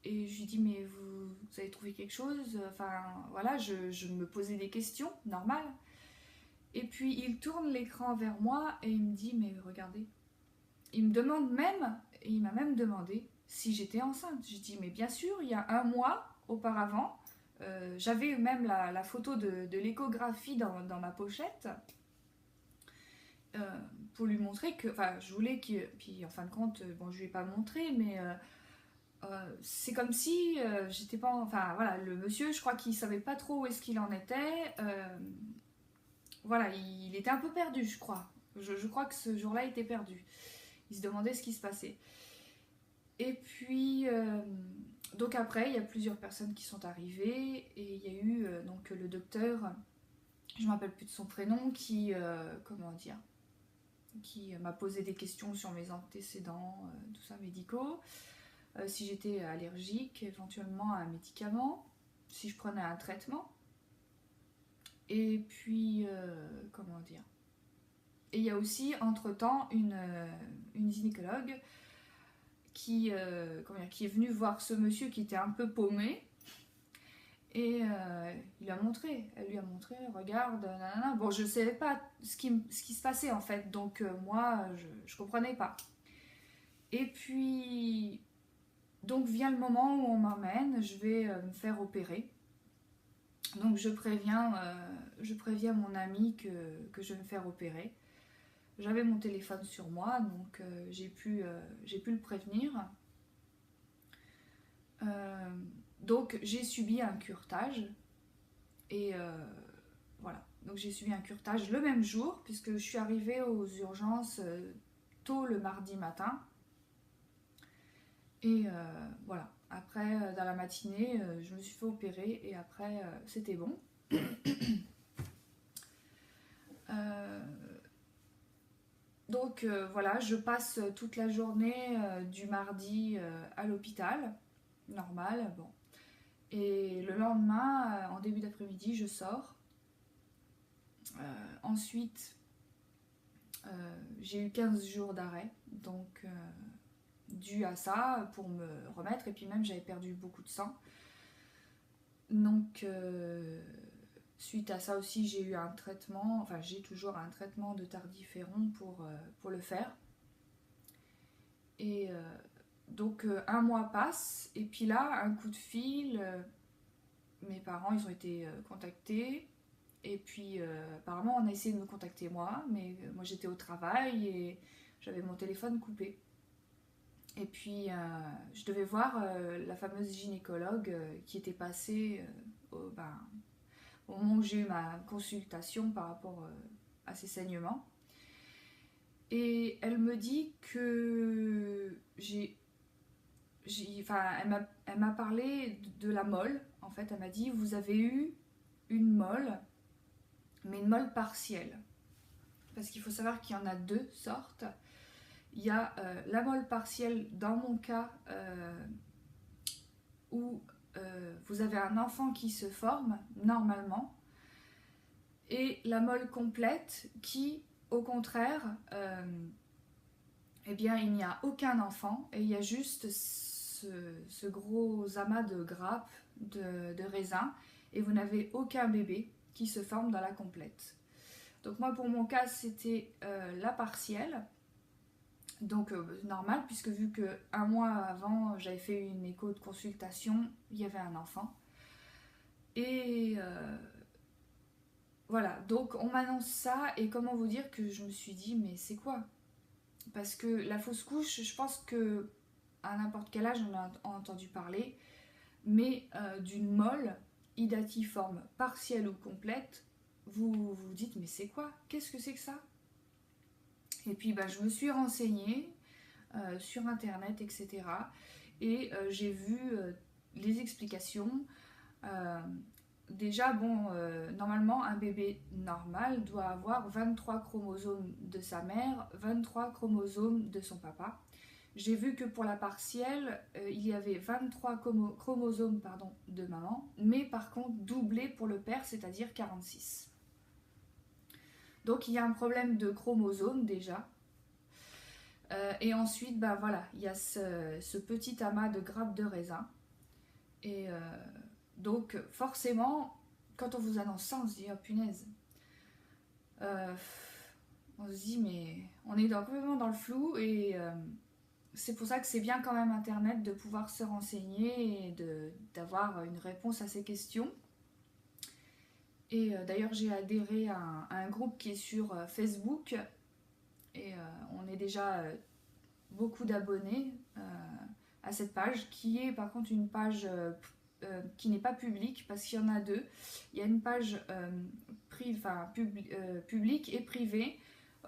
Et je lui dis, mais vous avez trouvé quelque chose? Enfin, voilà, je me posais des questions, normal. Et puis il tourne l'écran vers moi et il me dit, mais regardez. Il me demande même, et il m'a même demandé si j'étais enceinte. Je dis, mais bien sûr, il y a un mois auparavant, j'avais même la photo de l'échographie dans ma pochette euh, pour lui montrer que, enfin, je voulais que, puis en fin de compte, bon, je lui ai pas montré, mais c'est comme si j'étais pas, enfin, voilà, le monsieur, je crois qu'il savait pas trop où est-ce qu'il en était. Voilà, il était un peu perdu, je crois. Je crois que ce jour-là, il était perdu. Il se demandait ce qui se passait. Et puis, donc après, il y a plusieurs personnes qui sont arrivées et il y a eu donc le docteur, je ne me rappelle plus de son prénom, qui, comment dire, qui m'a posé des questions sur mes antécédents, tout ça, médicaux, si j'étais allergique éventuellement à un médicament, si je prenais un traitement. Et puis, comment dire. Et il y a aussi, entre-temps, une gynécologue qui est venue voir ce monsieur qui était un peu paumé. Et elle lui a montré, regarde, nanana. Bon, je ne savais pas ce qui se passait en fait, donc moi, je ne comprenais pas. Et puis, donc vient le moment où on m'emmène, je vais me faire opérer. Donc je préviens mon ami que je vais me faire opérer. J'avais mon téléphone sur moi, donc j'ai pu le prévenir. Euh, donc j'ai subi un curetage et voilà. Donc j'ai subi un curetage le même jour puisque je suis arrivée aux urgences tôt le mardi matin et voilà. Après dans la matinée je me suis fait opérer et après c'était bon. Euh, donc voilà, je passe toute la journée du mardi à l'hôpital, normal, bon. Et le lendemain, en début d'après-midi, je sors. Ensuite, j'ai eu 15 jours d'arrêt, donc dû à ça, pour me remettre. Et puis même, j'avais perdu beaucoup de sang. Donc, suite à ça aussi, j'ai eu un traitement, enfin j'ai toujours un traitement de tardiféron pour le faire. Et donc, un mois passe, et puis là, un coup de fil, mes parents, ils ont été contactés. Et puis apparemment on a essayé de me contacter moi, mais moi j'étais au travail et j'avais mon téléphone coupé. Et puis je devais voir la fameuse gynécologue qui était passée au moment où j'ai eu ma consultation par rapport à ces saignements. Et elle me dit que enfin, elle m'a parlé de la mole. En fait, elle m'a dit vous avez eu une mole, mais une mole partielle. Parce qu'il faut savoir qu'il y en a deux sortes. Il y a la mole partielle dans mon cas où vous avez un enfant qui se forme normalement et la mole complète qui au contraire eh bien il n'y a aucun enfant et il y a juste ce gros amas de grappes de raisin et vous n'avez aucun bébé qui se forme dans la complète. Donc moi pour mon cas c'était la partielle. Donc normal puisque vu que un mois avant j'avais fait une écho de consultation, il y avait un enfant. Et voilà, donc on m'annonce ça et comment vous dire que je me suis dit mais c'est quoi? Parce que la fausse couche, je pense que à n'importe quel âge on a entendu parler, mais d'une mole idatiforme partielle ou complète, vous vous dites mais c'est quoi? Qu'est-ce que c'est que ça? Et puis bah, je me suis renseignée sur internet, etc. Et j'ai vu les explications. Déjà, bon, normalement, un bébé normal doit avoir 23 chromosomes de sa mère, 23 chromosomes de son papa. J'ai vu que pour la partielle, il y avait 23 chromosomes de maman, mais par contre doublé pour le père, c'est-à-dire 46. Donc il y a un problème de chromosomes déjà. Et ensuite, bah voilà, il y a ce petit amas de grappes de raisin. Et donc forcément, quand on vous annonce ça, on se dit oh punaise. On se dit mais on est complètement dans le flou et c'est pour ça que c'est bien quand même Internet de pouvoir se renseigner et d'avoir une réponse à ces questions. Et d'ailleurs j'ai adhéré à un groupe qui est sur Facebook et on est déjà beaucoup d'abonnés à cette page qui est par contre une page qui n'est pas publique parce qu'il y en a deux. Il y a une page publique et privée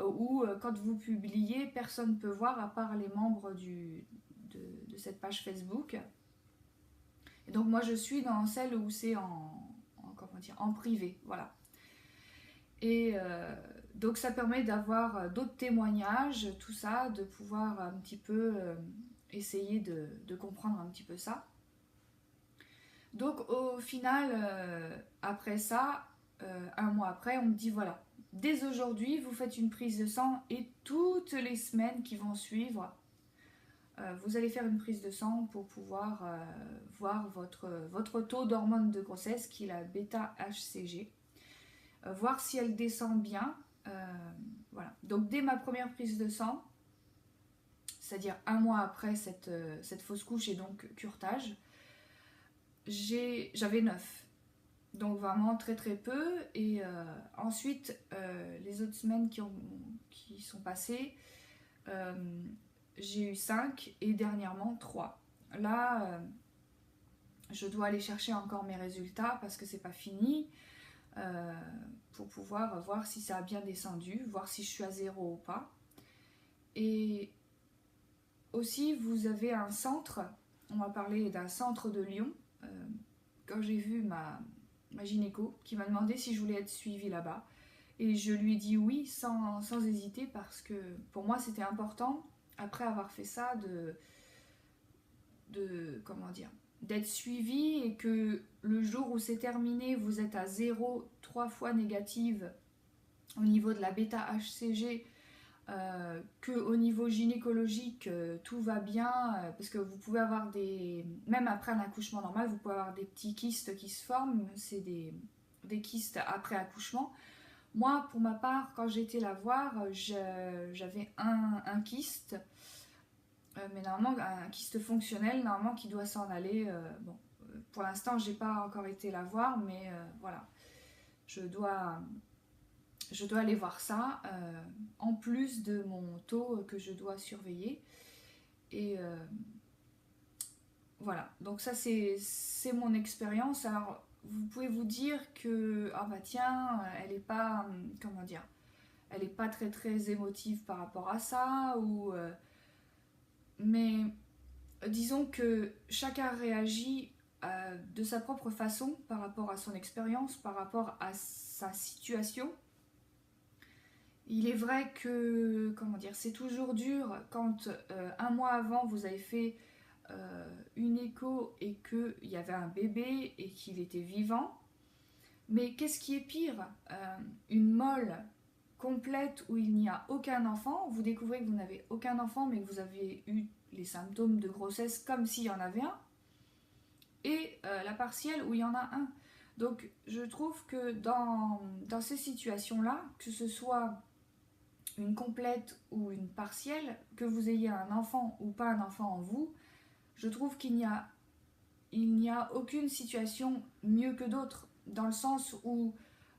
où quand vous publiez, personne ne peut voir à part les membres de cette page Facebook. Et donc moi je suis dans celle où c'est en privé, voilà. Et donc ça permet d'avoir d'autres témoignages, tout ça, de pouvoir un petit peu essayer de comprendre un petit peu ça. Donc au final, après ça, un mois après, on me dit voilà, dès aujourd'hui, vous faites une prise de sang et toutes les semaines qui vont suivre, vous allez faire une prise de sang pour pouvoir voir votre taux d'hormone de grossesse, qui est la bêta-HCG, voir si elle descend bien. Voilà. Donc dès ma première prise de sang, c'est-à-dire un mois après cette fausse couche et donc curetage, j'avais 9. Donc vraiment très très peu. Et ensuite, les autres semaines qui sont passées, j'ai eu 5 et dernièrement 3. Là, je dois aller chercher encore mes résultats parce que c'est pas fini pour pouvoir voir si ça a bien descendu, voir si je suis à 0 ou pas. Et aussi, vous avez un centre, on m'a parlé d'un centre de Lyon, quand j'ai vu ma gynéco qui m'a demandé si je voulais être suivie là-bas. Et je lui ai dit oui sans hésiter parce que pour moi c'était important, après avoir fait ça, d'être suivie et que le jour où c'est terminé, vous êtes à 0, 3 fois négative au niveau de la bêta-HCG, qu'au niveau gynécologique, tout va bien, parce que vous pouvez avoir même après un accouchement normal, vous pouvez avoir des petits kystes qui se forment, c'est des kystes après accouchement. Moi, pour ma part, quand j'ai été la voir, j'avais un kyste, mais normalement un kyste fonctionnel, normalement qui doit s'en aller. Bon, pour l'instant, j'ai pas encore été la voir, mais voilà, je dois aller voir ça, en plus de mon taux que je dois surveiller. Et voilà, donc ça c'est mon expérience. Alors vous pouvez vous dire que ah bah tiens, elle est pas elle est pas très très émotive par rapport à ça, ou mais disons que chacun réagit de sa propre façon par rapport à son expérience, par rapport à sa situation. Il est vrai que c'est toujours dur quand un mois avant vous avez fait une écho et qu'il y avait un bébé et qu'il était vivant. Mais qu'est-ce qui est pire, une molle complète où il n'y a aucun enfant, vous découvrez que vous n'avez aucun enfant mais que vous avez eu les symptômes de grossesse comme s'il y en avait un, et la partielle où il y en a un. Donc je trouve que dans ces situations-là, que ce soit une complète ou une partielle, que vous ayez un enfant ou pas un enfant en vous, je trouve qu'il n'y a aucune situation mieux que d'autres, dans le sens où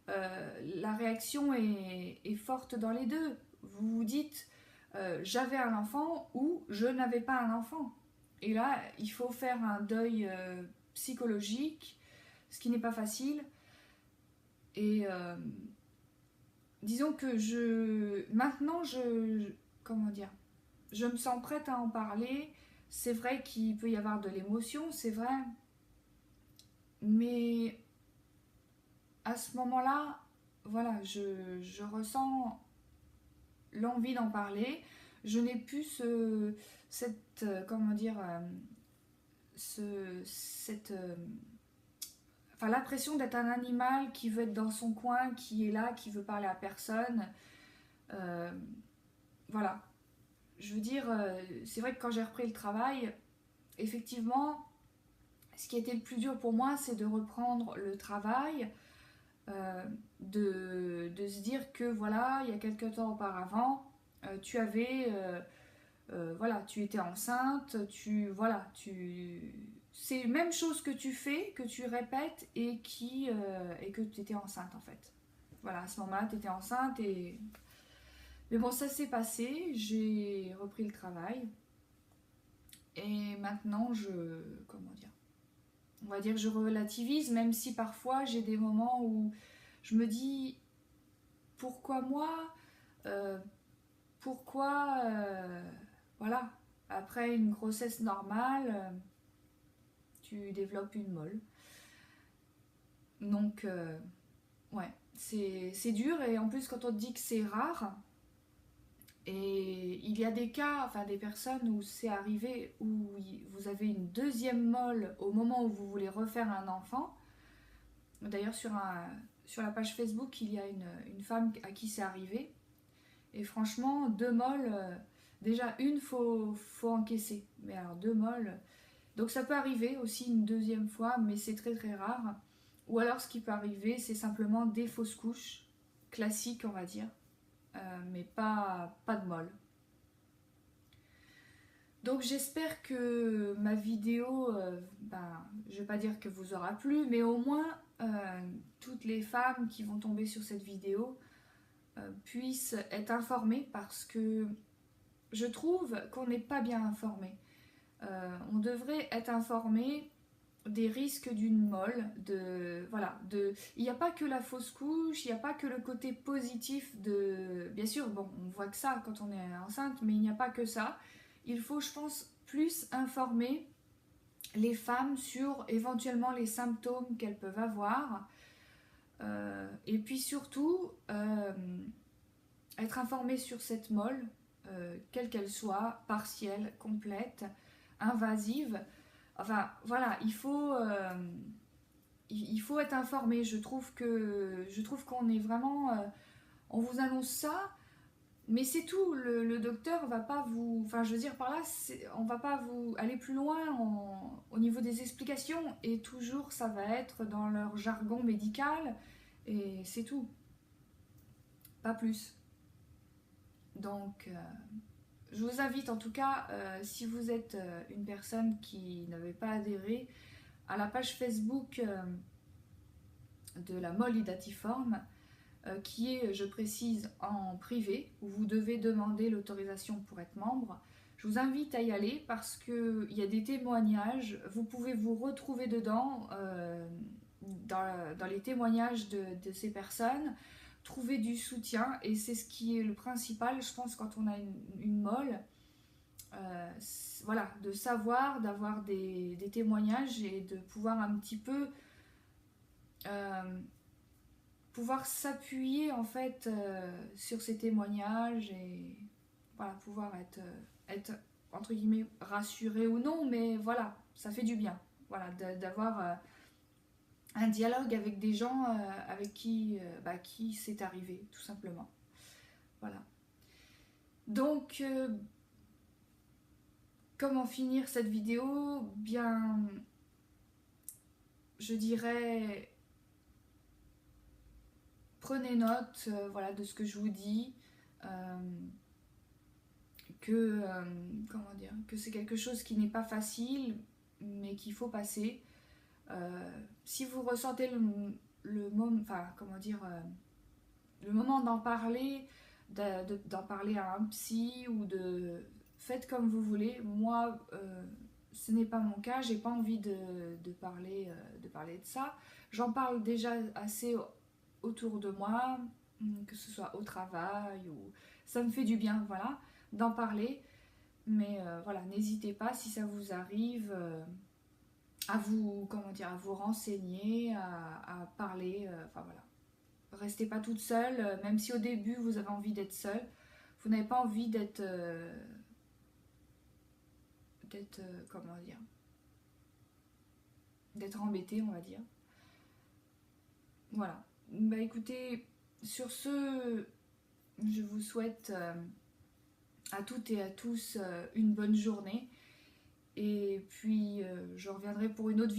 la réaction est forte dans les deux. Vous vous dites j'avais un enfant ou je n'avais pas un enfant. Et là, il faut faire un deuil psychologique, ce qui n'est pas facile. Et disons que maintenant, je me sens prête à en parler. C'est vrai qu'il peut y avoir de l'émotion, c'est vrai. Mais à ce moment-là, voilà, je ressens l'envie d'en parler. Je n'ai plus l'impression d'être un animal qui veut être dans son coin, qui est là, qui veut parler à personne. Voilà. Je veux dire, c'est vrai que quand j'ai repris le travail, effectivement, Ce qui était le plus dur pour moi, c'est de reprendre le travail, de se dire que voilà, il y a quelques temps auparavant, tu avais, voilà, tu étais enceinte, c'est la même chose que tu fais, que tu répètes et que tu étais enceinte en fait. Voilà, à ce moment-là, tu étais enceinte et... Mais bon, ça s'est passé, j'ai repris le travail et maintenant comment dire, on va dire que je relativise, même si parfois j'ai des moments où je me dis pourquoi moi, euh, pourquoi, voilà, après une grossesse normale, tu développes une molle. Donc, ouais, c'est dur et en plus quand on te dit que c'est rare, et il y a des cas, enfin des personnes où c'est arrivé, où vous avez une deuxième molle au moment où vous voulez refaire un enfant. D'ailleurs, sur la page Facebook, il y a une femme à qui c'est arrivé. Et franchement, deux molles, déjà une, faut encaisser. Mais alors deux molles. Donc ça peut arriver aussi une deuxième fois, mais c'est très très rare. Ou alors ce qui peut arriver, c'est simplement des fausses couches, classiques on va dire, mais pas de molle. Donc j'espère que ma vidéo, je vais pas dire que vous aura plu, mais au moins toutes les femmes qui vont tomber sur cette vidéo puissent être informées parce que je trouve qu'on n'est pas bien informé. On devrait être informé des risques d'une molle, il n'y a pas que la fausse couche, il n'y a pas que le côté positif de... Bien sûr, bon, on voit que ça quand on est enceinte, mais il n'y a pas que ça. Il faut, je pense, plus informer les femmes sur éventuellement les symptômes qu'elles peuvent avoir. Et puis surtout, être informée sur cette molle, quelle qu'elle soit, partielle, complète, invasive. Enfin, voilà, il faut être informé. Je trouve qu'on est vraiment... on vous annonce ça, mais c'est tout. Le docteur va pas vous... Enfin, je veux dire par là, on va pas vous aller plus loin au niveau des explications. Et toujours, ça va être dans leur jargon médical. Et c'est tout. Pas plus. Donc... je vous invite en tout cas, si vous êtes une personne qui n'avait pas adhéré à la page Facebook de la molle idatiforme, qui est, je précise, en privé, où vous devez demander l'autorisation pour être membre. Je vous invite à y aller parce qu'il y a des témoignages, vous pouvez vous retrouver dedans, dans les témoignages de ces personnes, trouver du soutien, et c'est ce qui est le principal, je pense, quand on a une molle. Voilà, de savoir, d'avoir des témoignages et de pouvoir un petit peu pouvoir s'appuyer en fait sur ces témoignages et voilà, pouvoir être entre guillemets rassuré ou non, mais voilà, ça fait du bien, voilà, d'avoir un dialogue avec des gens avec qui c'est arrivé, tout simplement. Voilà. Donc, comment finir cette vidéo? Bien, je dirais, prenez note voilà, de ce que je vous dis, comment dire, que c'est quelque chose qui n'est pas facile, mais qu'il faut passer. Si vous ressentez le moment, enfin, comment dire, le moment d'en parler, d'en parler à un psy ou de... Faites comme vous voulez. Moi, ce n'est pas mon cas, j'ai pas envie de parler de ça. J'en parle déjà assez autour de moi, que ce soit au travail ou... Ça me fait du bien, voilà, d'en parler. Mais voilà, n'hésitez pas si ça vous arrive à vous, comment dire, à vous renseigner, à parler, enfin voilà. Restez pas toute seule, même si au début vous avez envie d'être seule, vous n'avez pas envie d'être comment dire, d'être embêté, on va dire. Voilà. Bah écoutez, sur ce, je vous souhaite à toutes et à tous une bonne journée. Et puis je reviendrai pour une autre vidéo.